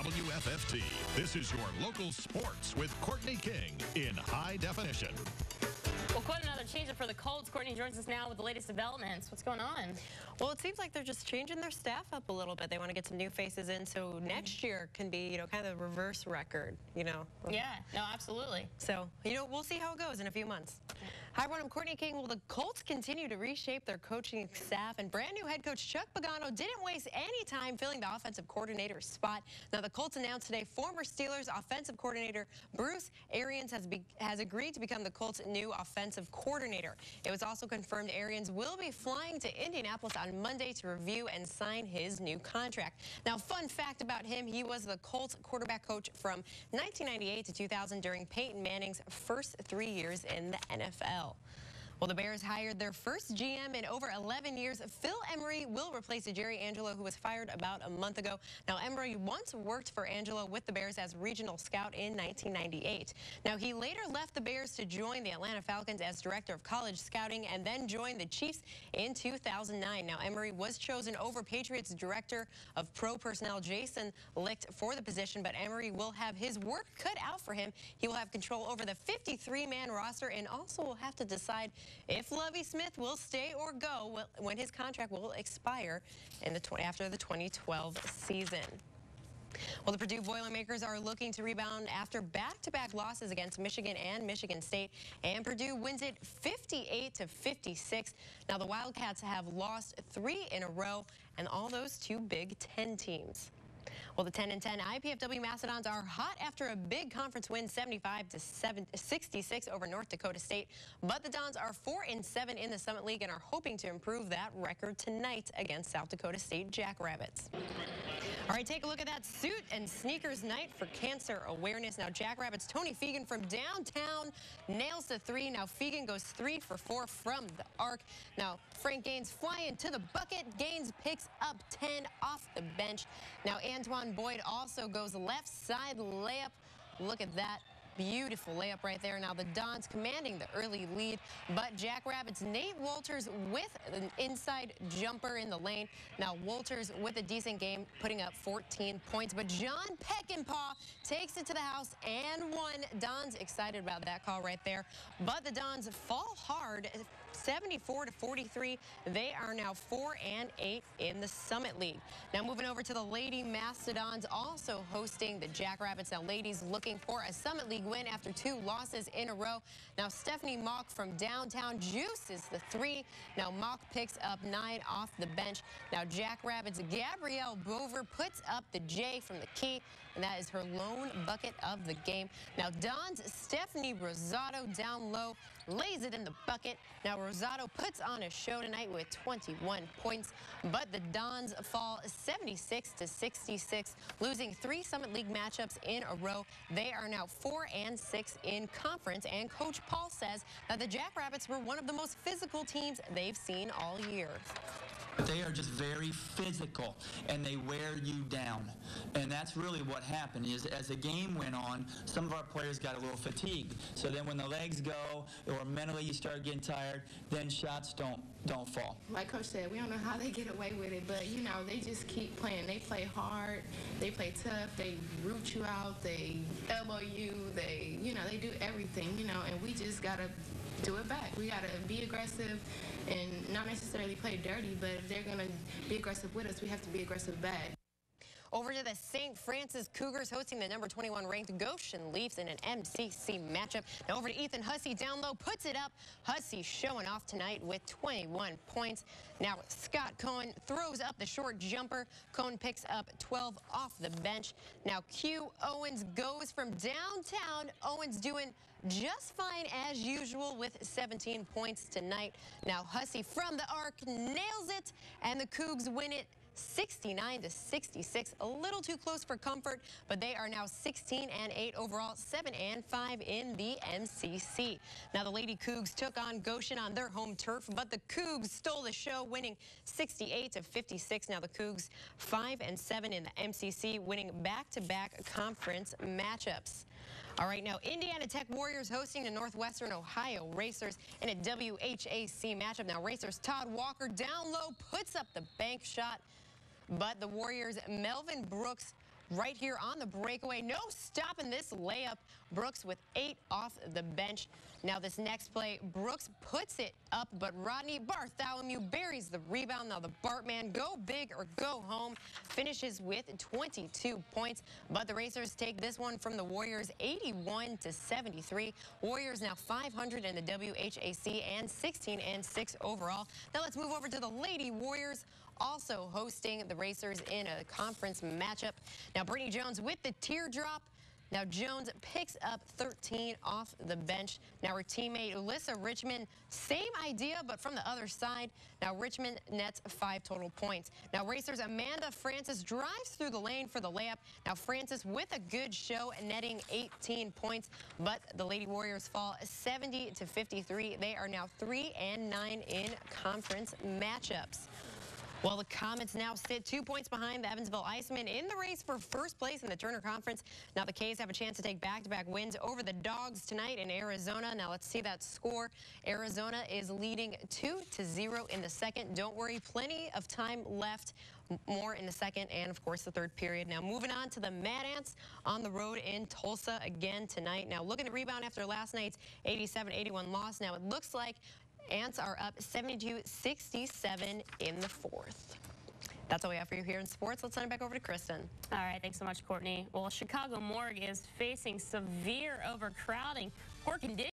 WFFT. This is your local sports with Courtney King in high definition. Well, quite another change for the Colts. Courtney joins us now with the latest developments. What's going on? Well, it seems like they're just changing their staff up a little bit. They want to get some new faces in, so next year can be, kind of the reverse record, Yeah, no, absolutely. So, we'll see how it goes in a few months. Hi, everyone. I'm Courtney King. Well, the Colts continue to reshape their coaching staff, and brand new head coach Chuck Pagano didn't waste any time filling the offensive coordinator spot. Now, the Colts announced today former Steelers offensive coordinator Bruce Arians has agreed to become the Colts' new offensive coordinator. It was also confirmed Arians will be flying to Indianapolis on Monday to review and sign his new contract. Now, fun fact about him, he was the Colts quarterback coach from 1998 to 2000 during Peyton Manning's first 3 years in the NFL. Well, the Bears hired their first GM in over 11 years. Phil Emery will replace Jerry Angelo, who was fired about a month ago. Now, Emery once worked for Angelo with the Bears as regional scout in 1998. Now, he later left the Bears to join the Atlanta Falcons as director of college scouting and then joined the Chiefs in 2009. Now, Emery was chosen over Patriots director of pro personnel Jason Licht for the position, but Emery will have his work cut out for him. He will have control over the 53-man roster and also will have to decide if Lovie Smith will stay or go when his contract will expire after the 2012 season. Well, the Purdue Boilermakers are looking to rebound after back-to-back losses against Michigan and Michigan State, and Purdue wins it 58-56. Now, the Wildcats have lost 3 in a row, and all those to Big Ten teams. Well, the 10-10 IPFW Mastodons are hot after a big conference win, 75-66 over North Dakota State. But the Dons are 4-7 in the Summit League and are hoping to improve that record tonight against South Dakota State Jackrabbits. All right, take a look at that suit and sneakers night for cancer awareness. Now, Jackrabbits' Tony Fegan from downtown nails the 3. Now, Fegan goes 3 for 4 from the arc. Now, Frank Gaines flying to the bucket. Gaines picks up 10 off the bench. Now, Antoine Boyd also goes left side layup. Look at that. Beautiful layup right there. Now the Dons commanding the early lead, but Jackrabbits' Nate Walters with an inside jumper in the lane. Now Walters with a decent game, putting up 14 points, but John Peckinpah takes it to the house and won. Dons excited about that call right there, but the Dons fall hard, 74-43. They are now 4-8 in the Summit League. Now moving over to the Lady Mastodons, also hosting the Jackrabbits. Now ladies looking for a Summit League win after 2 losses in a row. Now Stephanie Mock from downtown juices the 3. Now Mock picks up 9 off the bench. Now Jackrabbits' Gabrielle Bover puts up the J from the key, and that is her lone bucket of the game. Now Don's Stephanie Rosado down low lays it in the bucket. Now Rosado puts on a show tonight with 21 points, but the Dons fall 76-66, losing 3 Summit League matchups in a row. They are now 4-6 in conference, and Coach Paul says that the Jackrabbits were one of the most physical teams they've seen all year. They are just very physical, and they wear you down. And that's really what happened is as the game went on, some of our players got a little fatigued. So then when the legs go or mentally you start getting tired, then shots don't fall. Like Coach said, we don't know how they get away with it, but, they just keep playing. They play hard. They play tough. They root you out. They elbow you. They do everything, and we just got to do it back. We got to be aggressive and not necessarily play dirty, but if they're going to be aggressive with us, we have to be aggressive back. Over to the St. Francis Cougars hosting the number 21 ranked Goshen Leafs in an MCC matchup. Now over to Ethan Hussey down low, puts it up. Hussey showing off tonight with 21 points. Now Scott Cohen throws up the short jumper. Cohen picks up 12 off the bench. Now Q Owens goes from downtown. Owens doing just fine as usual with 17 points tonight. Now Hussey from the arc nails it, and the Cougs win it 69-66, a little too close for comfort, but they are now 16-8 overall, 7-5 in the MCC. Now the Lady Cougs took on Goshen on their home turf, but the Cougs stole the show, winning 68-56. Now the Cougs 5-7 in the MCC, winning back-to-back conference matchups. All right, now Indiana Tech Warriors hosting the Northwestern Ohio Racers in a WHAC matchup. Now Racers Todd Walker down low puts up the bank shot, but the Warriors' Melvin Brooks right here on the breakaway. No stopping this layup. Brooks with 8 off the bench. Now this next play, Brooks puts it up, but Rodney Bartholomew buries the rebound. Now the Bartman, go big or go home, finishes with 22 points. But the Racers take this one from the Warriors 81-73. Warriors now 500 in the WHAC and 16-6 overall. Now let's move over to the Lady Warriors, also hosting the Racers in a conference matchup. Now Brittany Jones with the teardrop. Now Jones picks up 13 off the bench. Now her teammate Alyssa Richmond, same idea, but from the other side. Now Richmond nets 5 total points. Now Racers Amanda Francis drives through the lane for the layup. Now Francis with a good show, netting 18 points, but the Lady Warriors fall 70-53. They are now 3-9 in conference matchups. Well, the Comets now sit 2 points behind the Evansville Icemen in the race for first place in the Turner Conference. Now the K's have a chance to take back-to-back wins over the Dogs tonight in Arizona. Now let's see that score. Arizona is leading 2-0 in the second. Don't worry, plenty of time left. More in the second and, of course, the third period. Now moving on to the Mad Ants on the road in Tulsa again tonight. Now looking to rebound after last night's 87-81 loss. Now it looks like Ants are up 72-67 in the fourth. That's all we have for you here in sports. Let's send it back over to Kristen. All right, thanks so much, Courtney. Well, Chicago Morgue is facing severe overcrowding. Poor conditions.